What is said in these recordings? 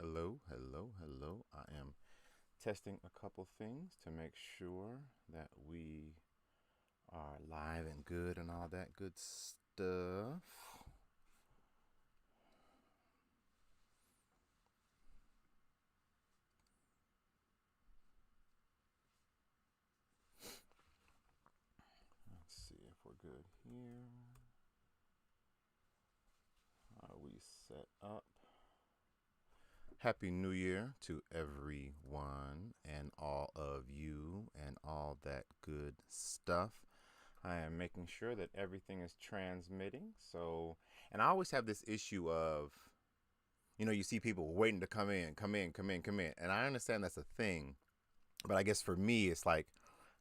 Hello. I am testing a couple things to make sure that we are live and good and all that good stuff. Let's see if we're good here. Are we set up? Happy New Year to everyone and all of you and all that good stuff. I am making sure that everything is transmitting. And I always have this issue of, you see people waiting to come in. And I understand that's a thing. But I guess for me, it's like,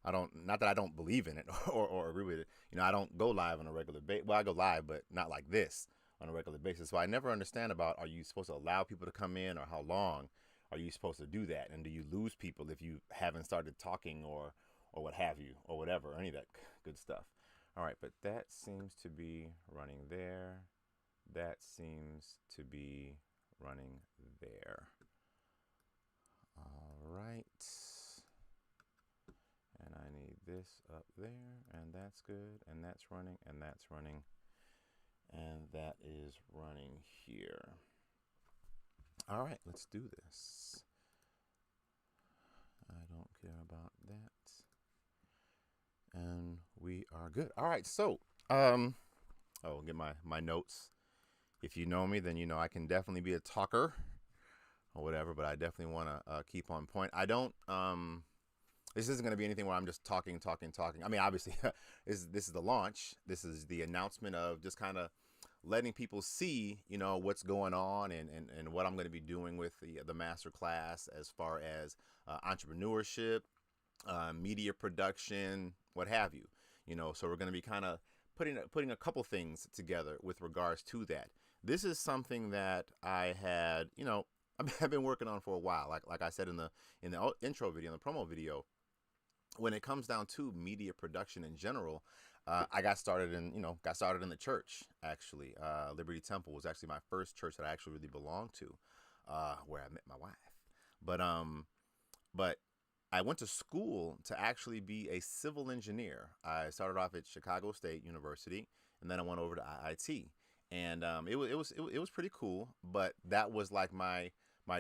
not that I don't believe in it or agree with it. I don't go live on a regular basis. Well, I go live, but not like this on a regular basis. So I never understand about, are you supposed to allow people to come in, or how long are you supposed to do that? And do you lose people if you haven't started talking, or what have you, or whatever, any of that good stuff. All right, but that seems to be running there. That seems to be running there. All right. And I need this up there, and that's good, and that's running, and that's running, and that is running here. All right, let's do this. I don't care about that. And we are good. All right, so, I'll get my notes. If you know me, then you know I can definitely be a talker or whatever, but I definitely want to keep on point. I don't, this isn't going to be anything where I'm just talking. I mean, obviously, this is the launch. This is the announcement of just kind of letting people see, what's going on, and what I'm going to be doing with the master class as far as entrepreneurship, media production, what have you. So we're going to be kind of putting a couple things together with regards to that. This is something that I had, I've been working on for a while. Like I said in the intro video, in the promo video, when it comes down to media production in general, I got started in the church. Actually, Liberty Temple was actually my first church that I actually really belonged to, where I met my wife. But I went to school to actually be a civil engineer. I started off at Chicago State University, and then I went over to IIT, and it was pretty cool. But that was like my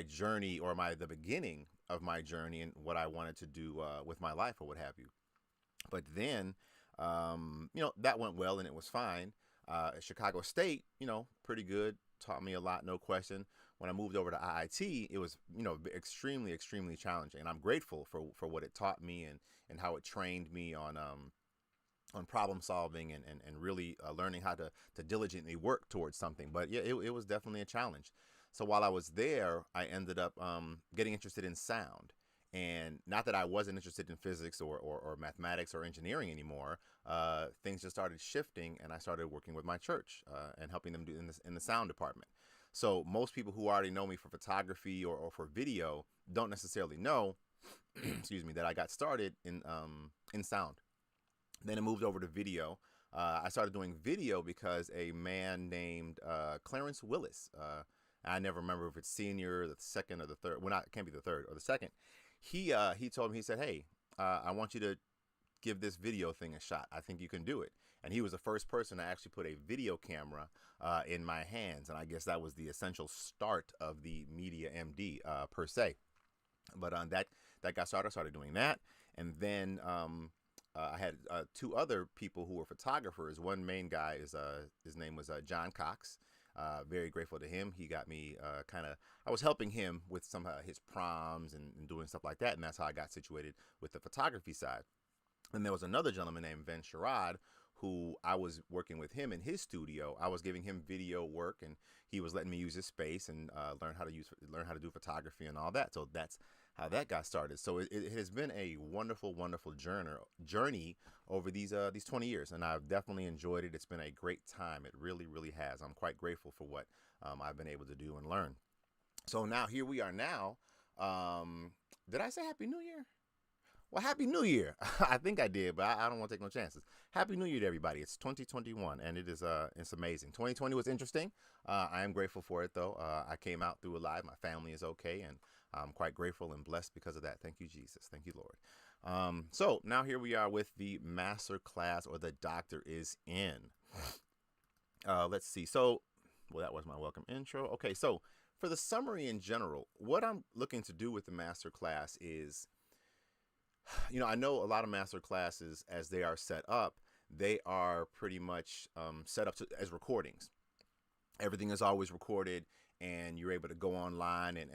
journey, or the beginning of my journey, and what I wanted to do with my life, or what have you. But then, that went well, and it was fine. At Chicago State, pretty good. Taught me a lot, no question. When I moved over to IIT, it was, extremely challenging. And I'm grateful for what it taught me, and how it trained me on problem solving, and really learning how to diligently work towards something. But yeah, it was definitely a challenge. So while I was there, I ended up getting interested in sound. And not that I wasn't interested in physics, or mathematics, or engineering anymore. Things just started shifting, and I started working with my church, and helping them do in the sound department. So most people who already know me for photography, or for video don't necessarily know, excuse me, that I got started in sound. Then it moved over to video. I started doing video because a man named Clarence Willis. I never remember if it's senior, the second, or the third. Well, not, it can't be the third or the second. He told me, he said, "Hey, I want you to give this video thing a shot. I think you can do it." And he was the first person to actually put a video camera in my hands, and I guess that was the essential start of the Media MD, per se. But that got started. I started doing that, and then I had two other people who were photographers. One main guy is his name was John Cox. Very grateful to him. He got me I was helping him with some of his proms, and doing stuff like that, and that's how I got situated with the photography side. And there was another gentleman named Vin Sherrod, who I was working with him in his studio. I was giving him video work, and he was letting me use his space, and learn how to do photography and all that. So that's how that got started. So it has been a wonderful journey over these 20 years, and I've definitely enjoyed it. It's been a great time. It really has. I'm quite grateful for what I've been able to do and learn. So now here we are now. Did I say Happy New Year? Well, Happy New Year. I think I did, but I don't want to take no chances. Happy New Year to everybody. It's 2021, and it's amazing. 2020 was interesting. I am grateful for it, though. I came out through alive. My family is okay, and I'm quite grateful and blessed because of that. Thank you, Jesus. Thank you, Lord. So now here we are with the master class, or the doctor is in. Let's see. So, well, that was my welcome intro. Okay, so for the summary in general, what I'm looking to do with the master class is, I know a lot of master classes, as they are set up, they are pretty much set up as recordings. Everything is always recorded, and you're able to go online and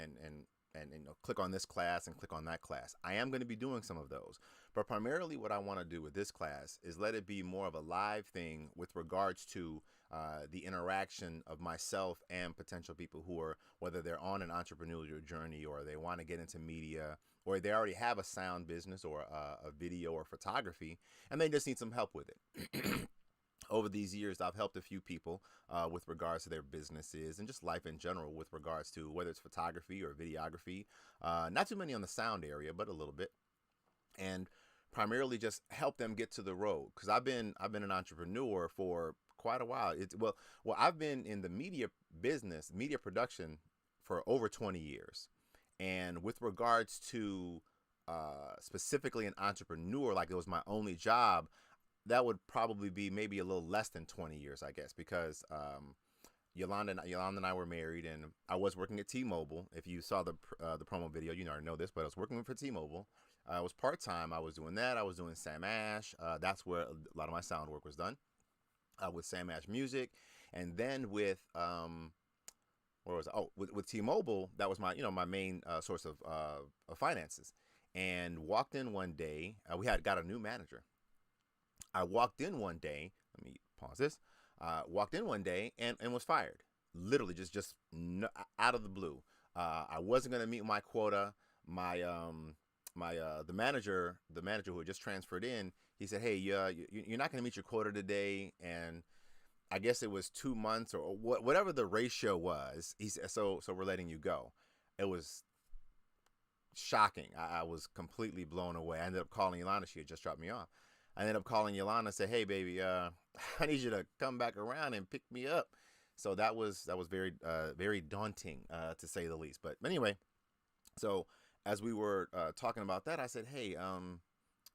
click on this class and click on that class. I am going to be doing some of those, but primarily what I want to do with this class is let it be more of a live thing with regards to the interaction of myself and potential people who are, whether they're on an entrepreneurial journey or they want to get into media, or they already have a sound business or a video or photography, and they just need some help with it. Over these years, I've helped a few people with regards to their businesses and just life in general with regards to whether it's photography or videography. Not too many on the sound area, but a little bit. And primarily just help them get to the road, because I've been an entrepreneur for quite a while. I've been in the media business, media production, for over 20 years. And with regards to specifically an entrepreneur, like it was my only job, that would probably be maybe a little less than 20 years, I guess, because Yolanda and I were married, and I was working at T-Mobile. If you saw the promo video, you already know this, but I was working for T-Mobile. I was part-time. I was doing that. I was doing Sam Ash. That's where a lot of my sound work was done, with Sam Ash Music. And then with where was I? Oh, with T-Mobile, that was my my main source of finances. And walked in one day. We had got a new manager. I walked in one day. Let me pause this. Walked in one day and was fired. Literally, just out of the blue. I wasn't gonna meet my quota. The manager who had just transferred in, he said, "Hey, you're not gonna meet your quota today." And I guess it was 2 months or whatever the ratio was. He said, "So we're letting you go." It was shocking. I was completely blown away. I ended up calling Yolanda. She had just dropped me off. I ended up calling Yolanda and said, "Hey, baby, I need you to come back around and pick me up." So that was very daunting, to say the least. But anyway, so as we were talking about that, I said, "Hey,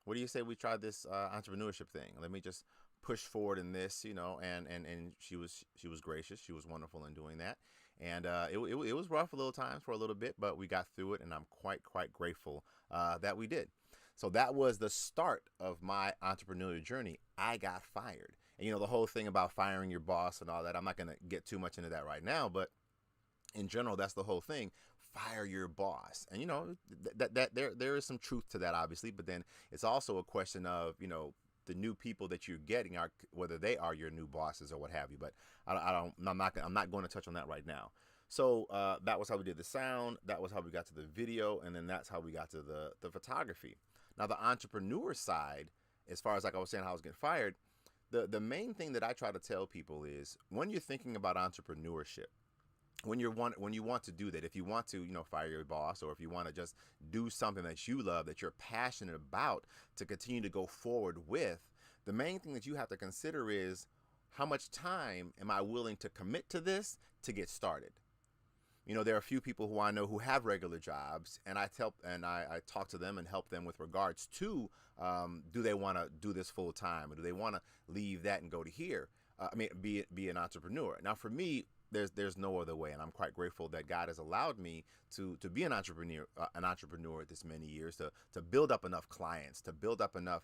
what do you say we try this entrepreneurship thing? Let me just push forward in this, And she was gracious. She was wonderful in doing that. And it was rough a little times for a little bit, but we got through it, and I'm quite grateful that we did. So that was the start of my entrepreneurial journey. I got fired. And the whole thing about firing your boss and all that, I'm not going to get too much into that right now, but in general, that's the whole thing. Fire your boss. And that there is some truth to that, obviously, but then it's also a question of, the new people that you're getting are, whether they are your new bosses or what have you. But I'm not going to touch on that right now. So that was how we did the sound. That was how we got to the video, and then that's how we got to the photography. Now, the entrepreneur side, as far as like I was saying, how I was getting fired, the main thing that I try to tell people is when you're thinking about entrepreneurship, when you want to do that, if you want to, fire your boss, or if you want to just do something that you love, that you're passionate about, to continue to go forward with, the main thing that you have to consider is, how much time am I willing to commit to this to get started? There are a few people who I know who have regular jobs, and I talk to them and help them with regards to, do they want to do this full time, or do they want to leave that and go to here? Be an entrepreneur. Now, for me, there's no other way, and I'm quite grateful that God has allowed me to be an entrepreneur this many years, to build up enough clients, to build up enough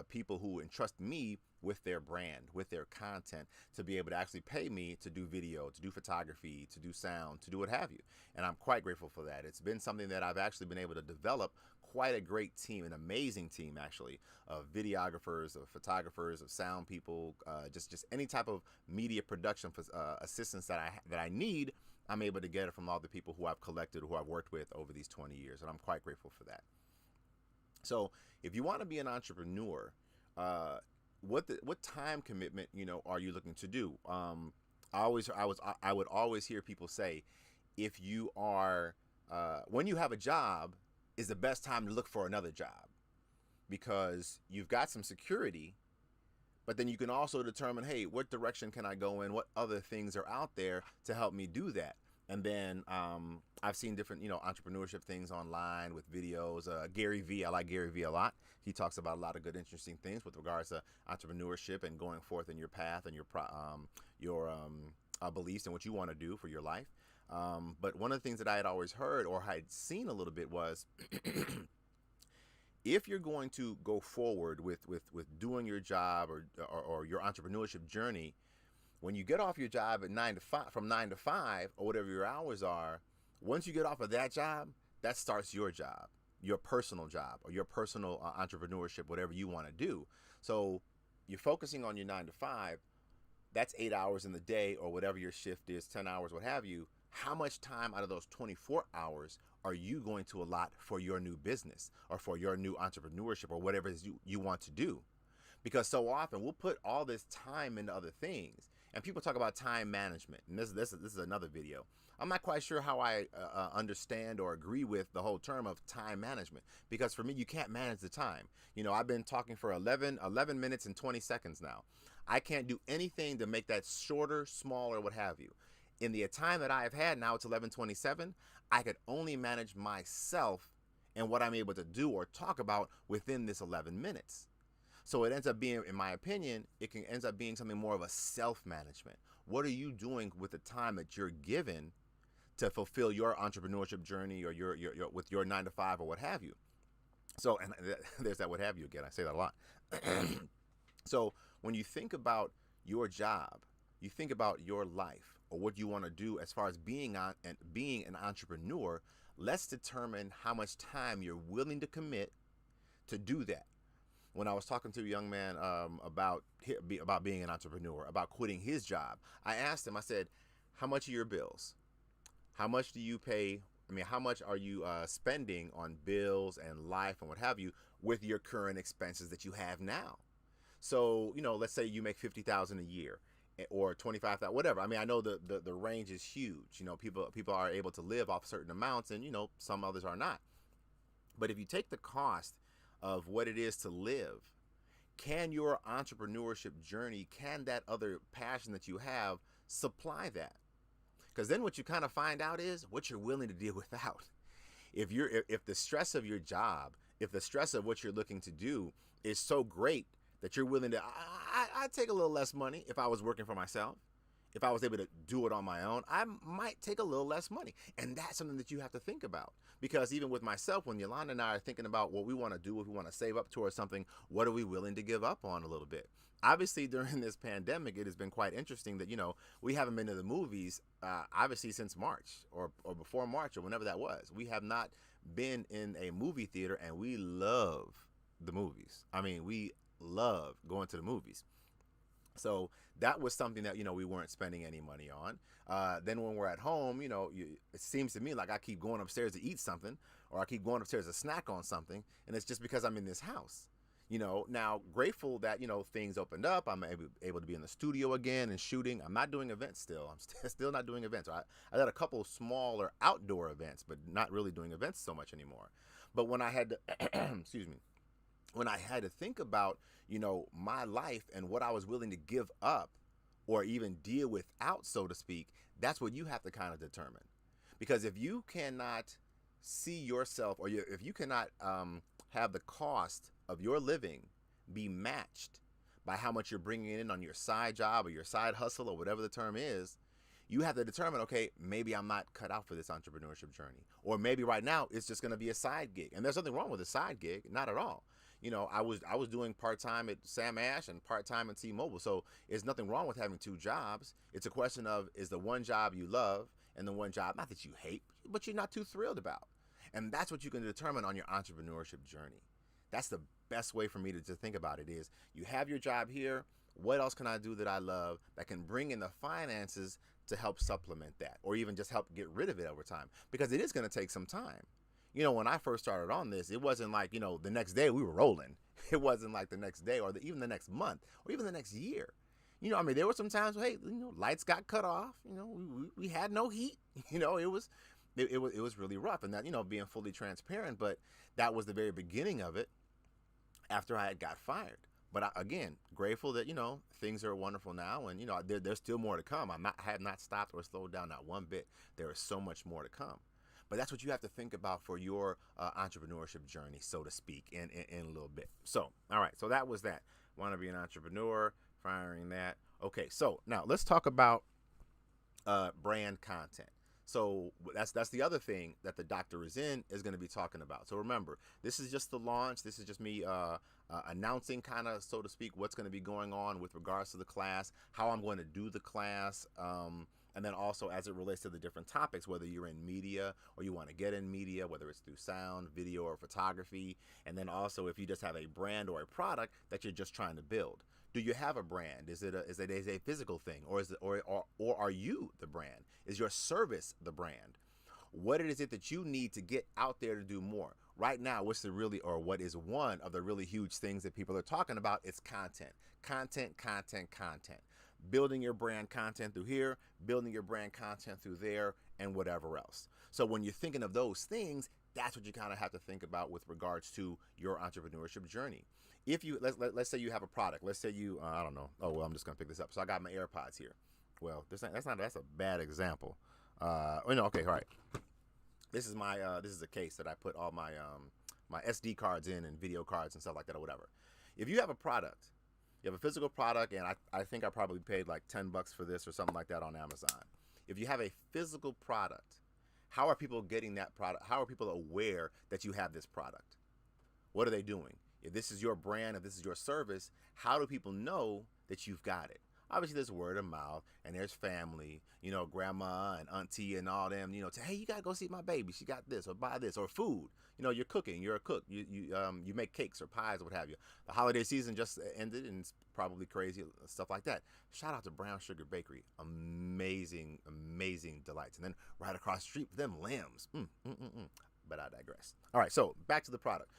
people who entrust me with their brand, with their content, to be able to actually pay me to do video, to do photography, to do sound, to do what have you. And I'm quite grateful for that. It's been something that I've actually been able to develop quite a great team, an amazing team actually, of videographers, of photographers, of sound people, just any type of media production assistance that I need. I'm able to get it from all the people who I've collected, who I've worked with over these 20 years, and I'm quite grateful for that. So if you want to be an entrepreneur, what time commitment are you looking to do? I would always hear people say, if you are when you have a job is the best time to look for another job. because you've got some security, but then you can also determine, hey, what direction can I go in? What other things are out there to help me do that? And then I've seen different, entrepreneurship things online with videos. Gary Vee, I like Gary Vee a lot. He talks about a lot of good, interesting things with regards to entrepreneurship and going forth in your path and your beliefs and what you want to do for your life. But one of the things that I had always heard or had seen a little bit was if you're going to go forward with doing your job or your entrepreneurship journey, when you get off your job at 9 to 5, from 9 to 5 or whatever your hours are, once you get off of that job, that starts your job, your personal job or your personal entrepreneurship, whatever you want to do. So you're focusing on your 9 to 5. That's 8 hours in the day or whatever your shift is, 10 hours, what have you. How much time out of those 24 hours are you going to allot for your new business or for your new entrepreneurship or whatever it is you want to do? Because so often we'll put all this time into other things, and people talk about time management. And this is another video. I'm not quite sure how I understand or agree with the whole term of time management, because for me, you can't manage the time. I've been talking for 11 minutes and 20 seconds now. I can't do anything to make that shorter, smaller, what have you. In the time that I have had, now it's 11:27, I could only manage myself and what I'm able to do or talk about within this 11 minutes. So it ends up being, in my opinion, ends up being something more of a self-management. What are you doing with the time that you're given to fulfill your entrepreneurship journey or your with your 9 to 5 or what have you? So, and there's that what have you again. I say that a lot. So when you think about your job, you think about your life or what you want to do as far as being an entrepreneur. Let's determine how much time you're willing to commit to do that. When I was talking to a young man about being an entrepreneur, about quitting his job, I asked him, I said, how much are your bills? How much do you pay? How much are you spending on bills and life and what have you with your current expenses that you have now? So, let's say you make $50,000 a year or 25,000, whatever. I know the range is huge. People are able to live off certain amounts, and some others are not. But if you take the cost of what it is to live, can your entrepreneurship journey, can that other passion that you have supply that? Because then what you kind of find out is what you're willing to deal without. If the stress of your job, if the stress of what you're looking to do is so great that you're willing to, I'd take a little less money if I was working for myself. If I was able to do it on my own, I might take a little less money. And that's something that you have to think about. Because even with myself, when Yolanda and I are thinking about what we want to do, if we want to save up towards something, what are we willing to give up on a little bit? Obviously, during this pandemic, it has been quite interesting that, we haven't been to the movies, obviously, since March or before March or whenever that was. We have not been in a movie theater, and we love the movies. We love going to the movies. So that was something that, we weren't spending any money on. Then when we're at home, it seems to me like I keep going upstairs to eat something, or I keep going upstairs to snack on something. And it's just because I'm in this house. Now grateful that, things opened up. I'm able to be in the studio again and shooting. I'm not doing events still. I'm still not doing events. I got a couple smaller outdoor events, but not really doing events so much anymore. But when I had to, excuse me, when I had to think about, my life and what I was willing to give up or even deal without, so to speak, that's what you have to kind of determine. Because if you cannot see yourself, or if you cannot have the cost of your living be matched by how much you're bringing in on your side job or your side hustle or whatever the term is, you have to determine, okay, maybe I'm not cut out for this entrepreneurship journey. Or maybe right now it's just going to be a side gig. And there's nothing wrong with a side gig, not at all. I was doing part-time at Sam Ash and part-time at T-Mobile. So there's nothing wrong with having two jobs. It's a question of, is the one job you love and the one job, not that you hate, but you're not too thrilled about. And that's what you can determine on your entrepreneurship journey. That's the best way for me to think about it is, you have your job here. What else can I do that I love that can bring in the finances to help supplement that, or even just help get rid of it over time? Because it is going to take some time. When I first started on this, it wasn't like, the next day we were rolling. It wasn't like the next day or even the next month or even the next year. There were some times where, hey, lights got cut off. We had no heat. It was really rough. And that, being fully transparent, but that was the very beginning of it. after I had got fired. But again, grateful that, things are wonderful now, and there's still more to come. I have not stopped or slowed down, not one bit. There is so much more to come. But that's what you have to think about for your entrepreneurship journey, so to speak, in a little bit. So, all right, so that was that. Want to be an entrepreneur, firing that. Okay, so now let's talk about brand content. So that's the other thing that the Dr. Zen is going to be talking about. So remember, this is just the launch. This is just me announcing, kind of, so to speak, what's going to be going on with regards to the class, how I'm going to do the class, and then also as it relates to the different topics, whether you're in media or you want to get in media, whether it's through sound, video, or photography, and then also if you just have a brand or a product that you're just trying to build. Do you have a brand? Is it a physical thing, or is it or are you the brand? Is your service the brand? What is it that you need to get out there to do more? Right now, what is one of the really huge things that people are talking about? It's content. Building your brand content through here, building your brand content through there, and whatever else. So when you're thinking of those things, that's what you kind of have to think about with regards to your entrepreneurship journey. If you let's say you have a product, let's say you I don't know. Oh well, I'm just gonna pick this up. So I got my AirPods here. Well, that's a bad example. Okay, all right. This is a case that I put all my my SD cards in and video cards and stuff like that or whatever. If you have a product, you have a physical product, and I think I probably paid like $10 for this or something like that on Amazon. If you have a physical product, how are people getting that product? How are people aware that you have this product? What are they doing? If this is your brand, if this is your service, how do people know that you've got it? Obviously, there's word of mouth, and there's family, grandma and auntie and all them, say, hey, you got to go see my baby. She got this, or buy this, or food. You're cooking. You're a cook. You make cakes or pies or what have you. The holiday season just ended, and it's probably crazy, stuff like that. Shout out to Brown Sugar Bakery. Amazing, amazing delights. And then right across the street, them lambs. But I digress. All right, so back to the product.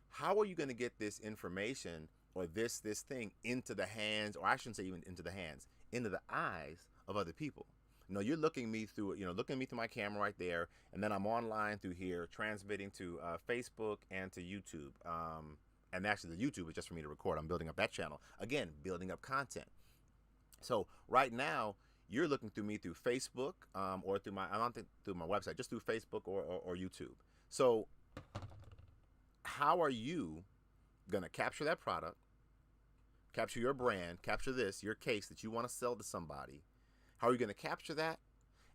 How are you going to get this information or this thing into the hands, or I shouldn't say even into the hands, into the eyes of other people? You're looking me through, my camera right there, and then I'm online through here, transmitting to Facebook and to YouTube. And actually, the YouTube is just for me to record. I'm building up that channel. Again, building up content. So right now, you're looking through me through Facebook or through I don't think through my website, just through Facebook or YouTube. So how are you going to capture that product, capture your brand, capture your case that you want to sell to somebody? How are you going to capture that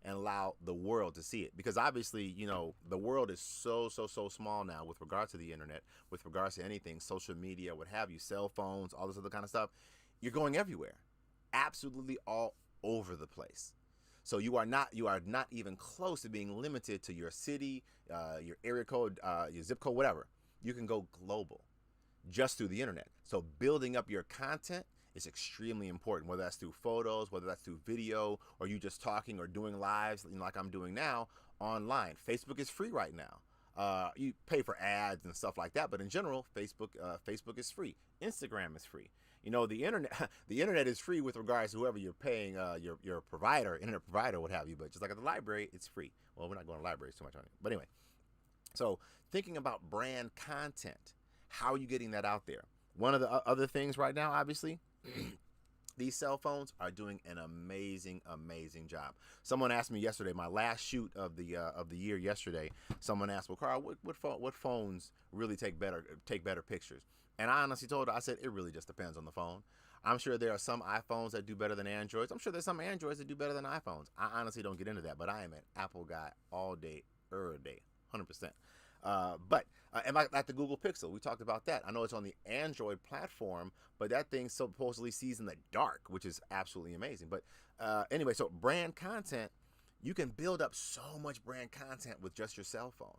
and allow the world to see it? Because obviously, the world is so small now with regards to the internet, with regards to anything, social media, what have you, cell phones, all this other kind of stuff. You're going everywhere, absolutely all over the place. So you are not even close to being limited to your city, your area code, your zip code, whatever. You can go global just through the internet. So building up your content is extremely important, whether that's through photos, whether that's through video, or you just talking or doing lives like I'm doing now online. Facebook is free right now. You pay for ads and stuff like that, but in general, Facebook is free. Instagram is free. The internet is free with regards to whoever you're paying, your provider, internet provider, what have you. But just like at the library, it's free. Well, we're not going to libraries too much on it, but anyway. So thinking about brand content, how are you getting that out there? One of the other things right now, obviously, these cell phones are doing an amazing job. Someone asked me yesterday, my last shoot of the year yesterday. Someone asked, "Well, Carl, what phones really take better pictures?" And I honestly told her, I said, it really just depends on the phone. I'm sure there are some iPhones that do better than Androids. I'm sure there's some Androids that do better than iPhones. I honestly don't get into that, but I am an Apple guy all day, every day, 100%. And like the Google Pixel, we talked about that. I know it's on the Android platform, but that thing supposedly sees in the dark, which is absolutely amazing. But anyway, so brand content, you can build up so much brand content with just your cell phone.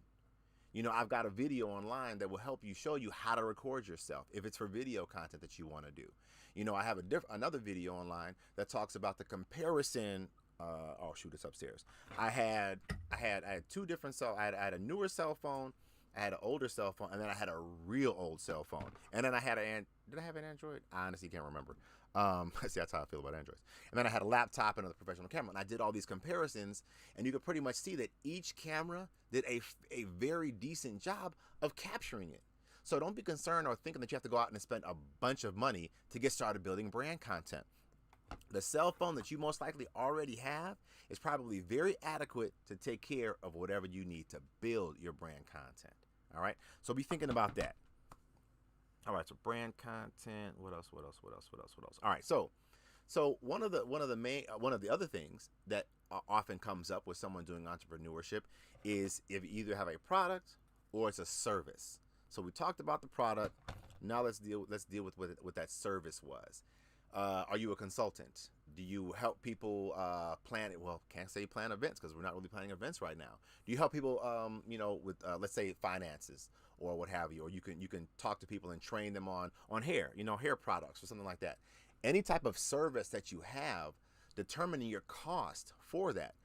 I've got a video online that will help you show you how to record yourself if it's for video content that you want to do. I have another video online that talks about the comparison. Oh shoot, it's upstairs. I had two different I had a newer cell phone, I had an older cell phone, and then I had a real old cell phone. And then I had did I have an Android? I honestly can't remember. See, that's how I feel about Androids. And then I had a laptop and a professional camera, and I did all these comparisons, and you could pretty much see that each camera did a very decent job of capturing it. So don't be concerned or thinking that you have to go out and spend a bunch of money to get started building brand content. The cell phone that you most likely already have is probably very adequate to take care of whatever you need to build your brand content. All right. So be thinking about that. All right. So brand content. What else? All right. So one of the other things that often comes up with someone doing entrepreneurship is if you either have a product or it's a service. So we talked about the product. Now let's deal with what that service was. Are you a consultant? Do you help people plan it? Well, can't say plan events because we're not really planning events right now. Do you help people, with let's say finances or what have you, or you can talk to people and train them on hair, hair products or something like that. Any type of service that you have, determining your cost for that.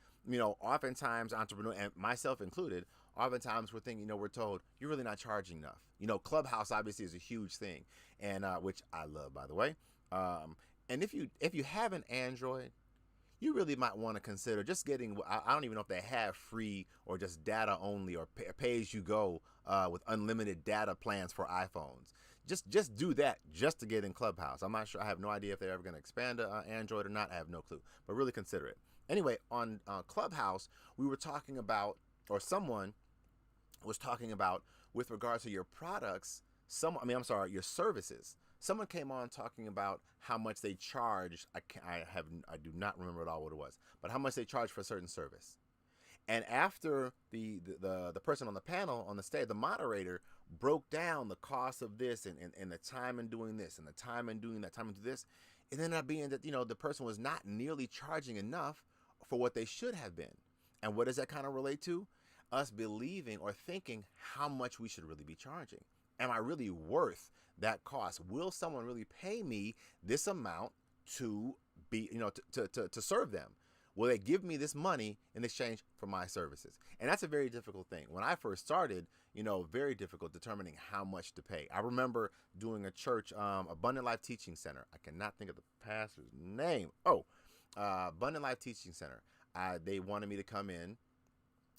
Oftentimes entrepreneur, and myself included, oftentimes we're thinking, we're told you're really not charging enough. Clubhouse obviously is a huge thing, and which I love, by the way. And if you have an Android, you really might want to consider just getting, I don't even know if they have free or just data only or pay as you go with unlimited data plans for iPhones. Just do that just to get in Clubhouse. I'm not sure. I have no idea if they're ever going to expand to Android or not. I have no clue, but really consider it. Anyway, on Clubhouse, we were talking about, or someone was talking about, with regards to your products, your services. Someone came on talking about how much they charged. I do not remember at all what it was, but how much they charge for a certain service. And after the person on the panel, on the stage, the moderator broke down the cost of this and the time in doing this and the time in doing that, time in doing this, it ended up being that the person was not nearly charging enough for what they should have been. And what does that kind of relate to? Us believing or thinking how much we should really be charging. Am I really worth that cost? Will someone really pay me this amount to be, to serve them? Will they give me this money in exchange for my services? And that's a very difficult thing. When I first started, very difficult determining how much to pay. I remember doing a church, Abundant Life Teaching Center. I cannot think of the pastor's name. Abundant Life Teaching Center. They wanted me to come in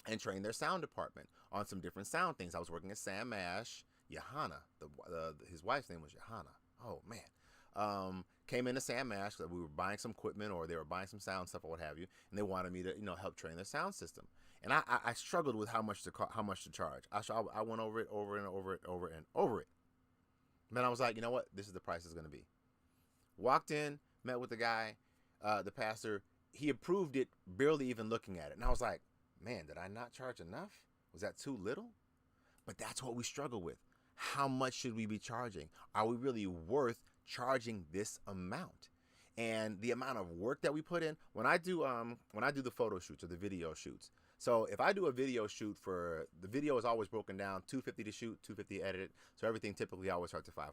and train their sound department on some different sound things. I was working at Sam Ash. Johanna, his wife's name was Johanna. Oh man. Came into Sam Ash because we were buying some equipment or they were buying some sound stuff or what have you, and they wanted me to help train their sound system. And I struggled with how much to charge. I went over it. Then I was like, you know what? This is the price it's going to be. Walked in, met with the guy, the pastor. He approved it, barely even looking at it. And I was like, man, did I not charge enough? Was that too little? But that's what we struggle with. How much should we be charging? Are we really worth charging this amount? And the amount of work that we put in, when I do the photo shoots or the video shoots. So if I do a video shoot, for the video is always broken down, $250 to shoot, $250 edit it. So everything typically I always start to $500.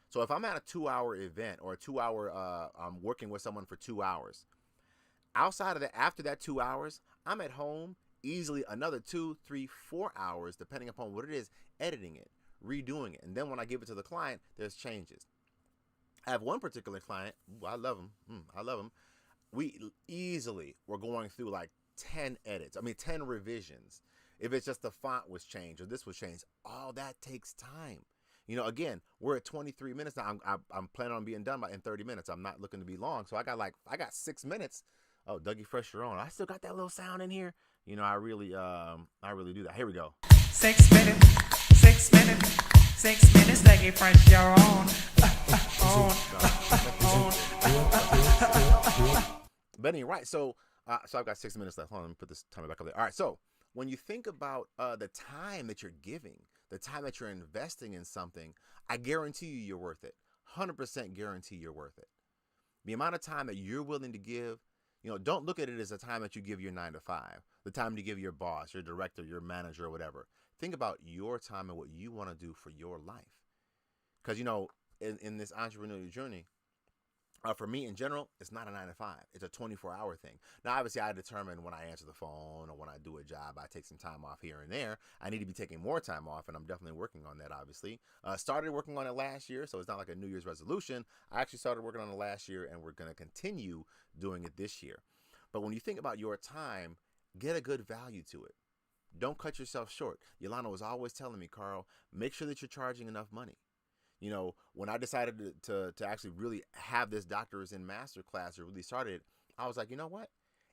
So if I'm at a 2-hour event or a 2-hour, I'm working with someone for 2 hours. Outside of that, after that 2 hours, I'm at home easily another 2, 3, 4 hours, depending upon what it is, editing it, redoing it. And then when I give it to the client, there's changes. I have one particular client. I love him. We easily were going through like 10 edits. 10 revisions. If it's just the font was changed or this was changed, all that takes time. Again, we're at 23 minutes now. I'm planning on being done in 30 minutes. I'm not looking to be long. So I got 6 minutes. Oh, Dougie Fresh Sharon. I still got that little sound in here. I really do that. Here we go. 6 minutes, 6 minutes, 6 minutes, Dougie Fresh Sharon. But anyway, right. So I've got 6 minutes left. Hold on, let me put this timer back up there. All right. So when you think about the time that you're giving, the time that you're investing in something, I guarantee you're worth it. 100% guarantee you're worth it. The amount of time that you're willing to give. Don't look at it as the time that you give your 9 to 5, the time to give your boss, your director, your manager, or whatever. Think about your time and what you want to do for your life. Because, in this entrepreneurial journey, for me in general, it's not a 9 to 5. It's a 24-hour thing. Now, obviously, I determine when I answer the phone or when I do a job, I take some time off here and there. I need to be taking more time off, and I'm definitely working on that, obviously. Started working on it last year, so it's not like a New Year's resolution. I actually started working on it last year, and we're going to continue doing it this year. But when you think about your time, get a good value to it. Don't cut yourself short. Yolanda was always telling me, Carl, make sure that you're charging enough money. When I decided to actually really have this doctor's in master class or really started, I was like, you know what?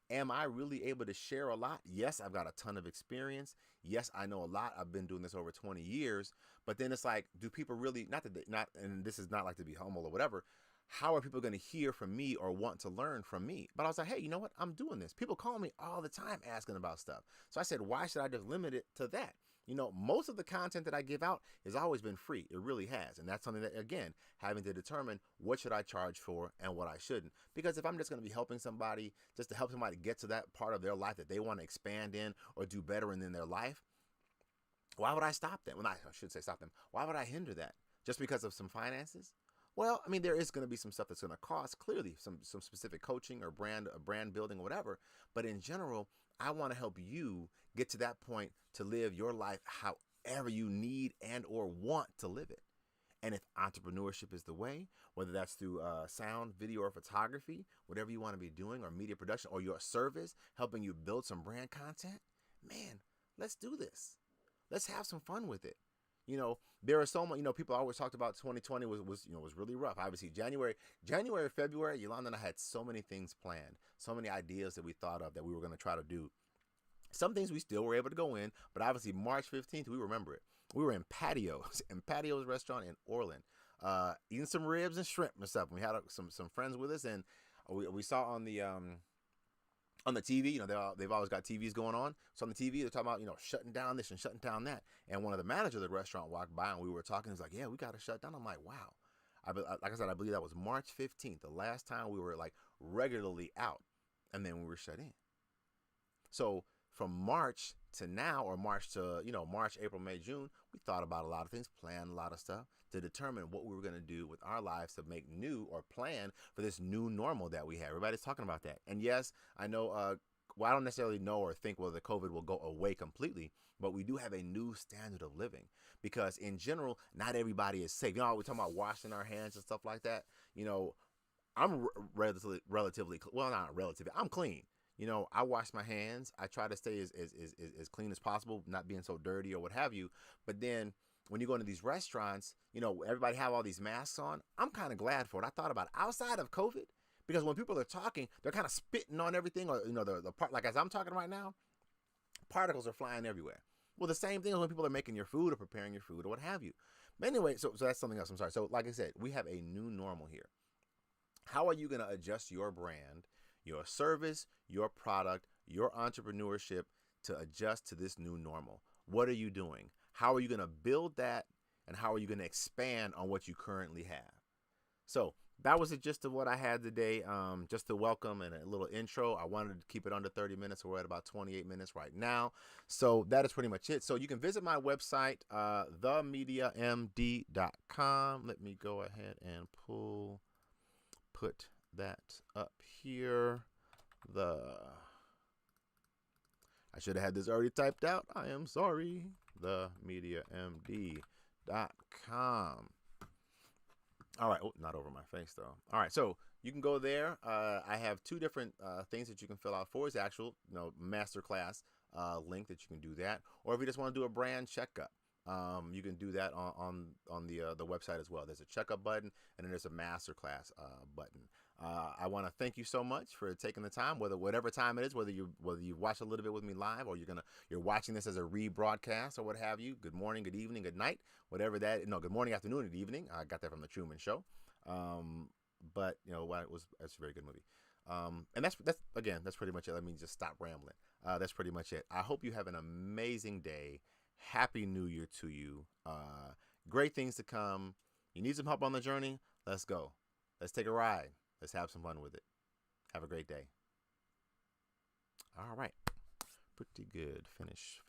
Am I really able to share a lot? Yes, I've got a ton of experience. Yes, I know a lot. I've been doing this over 20 years. But then it's like, do people really, and this is not like to be humble or whatever, how are people going to hear from me or want to learn from me? But I was like, hey, you know what? I'm doing this. People call me all the time asking about stuff. So I said, why should I just limit it to that? Most of the content that I give out has always been free. It really has. And that's something that, again, having to determine what should I charge for and what I shouldn't. Because if I'm just going to be helping somebody, just to help somebody get to that part of their life that they want to expand in or do better in their life, why would I stop them? Well, I should say stop them. Why would I hinder that? Just because of some finances? Well, I mean, there is going to be some stuff that's going to cost, clearly, some specific coaching or brand building or whatever. But in general, I want to help you get to that point to live your life however you need and or want to live it. And if entrepreneurship is the way, whether that's through sound, video, or photography, whatever you want to be doing, or media production, or your service, helping you build some brand content, man, let's do this. Let's have some fun with it. There are so many, people always talked about 2020 was really rough. Obviously, January, February, Yolanda and I had so many things planned, so many ideas that we thought of that we were going to try to do. Some things we still were able to go in, but obviously March 15th, we remember it. We were in Patio's restaurant in Orland, eating some ribs and shrimp and stuff. We had some friends with us, and we saw on the TV, they've always got TVs going on. So on the TV, they're talking about, shutting down this and shutting down that. And one of the managers of the restaurant walked by and we were talking. He's like, yeah, we got to shut down. I'm like, wow. Like I said, I believe that was March 15th, the last time we were like regularly out. And then we were shut in. So from March to now, or March to, March, April, May, June, we thought about a lot of things, planned a lot of stuff to determine what we were going to do with our lives to make new or plan for this new normal that we have. Everybody's talking about that. And yes, I know, I don't necessarily know or think whether the COVID will go away completely, but we do have a new standard of living because in general, not everybody is safe. We're talking about washing our hands and stuff like that. I'm relatively, well, not relatively, I'm clean. I wash my hands. I try to stay as clean as possible, not being so dirty or what have you. But then when you go into these restaurants, everybody have all these masks on. I'm kind of glad for it. I thought about it. Outside of COVID, because when people are talking, they're kind of spitting on everything, or the part, like as I'm talking right now, particles are flying everywhere. Well, the same thing is when people are making your food or preparing your food or what have you. But anyway, so that's something else. I'm sorry. So like I said, we have a new normal here. How are you going to adjust your brand, your service, your product, your entrepreneurship to adjust to this new normal? What are you doing? How are you going to build that? And how are you going to expand on what you currently have? So that was the gist of what I had today. Just to welcome and a little intro. I wanted to keep it under 30 minutes. We're at about 28 minutes right now. So that is pretty much it. So you can visit my website, themediamd.com. Let me go ahead and put that up here. I should have had this already typed out. I am sorry. themediamd.com. All right. Oh, not over my face though. All right. So you can go there. I have two different things that you can fill out for. It's actual, masterclass link that you can do that. Or if you just want to do a brand checkup, you can do that on the website as well. There's a checkup button and then there's a masterclass button. I want to thank you so much for taking the time, whatever time it is, whether you watch a little bit with me live or you're watching this as a rebroadcast or what have you. Good morning, good evening, good night, whatever that. No, good morning, afternoon, and evening. I got that from the Truman Show. But it's a very good movie. And that's pretty much it. Let me just stop rambling. That's pretty much it. I hope you have an amazing day. Happy New Year to you. Great things to come. You need some help on the journey? Let's go. Let's take a ride. Let's have some fun with it. Have a great day. All right. Pretty good. Finish.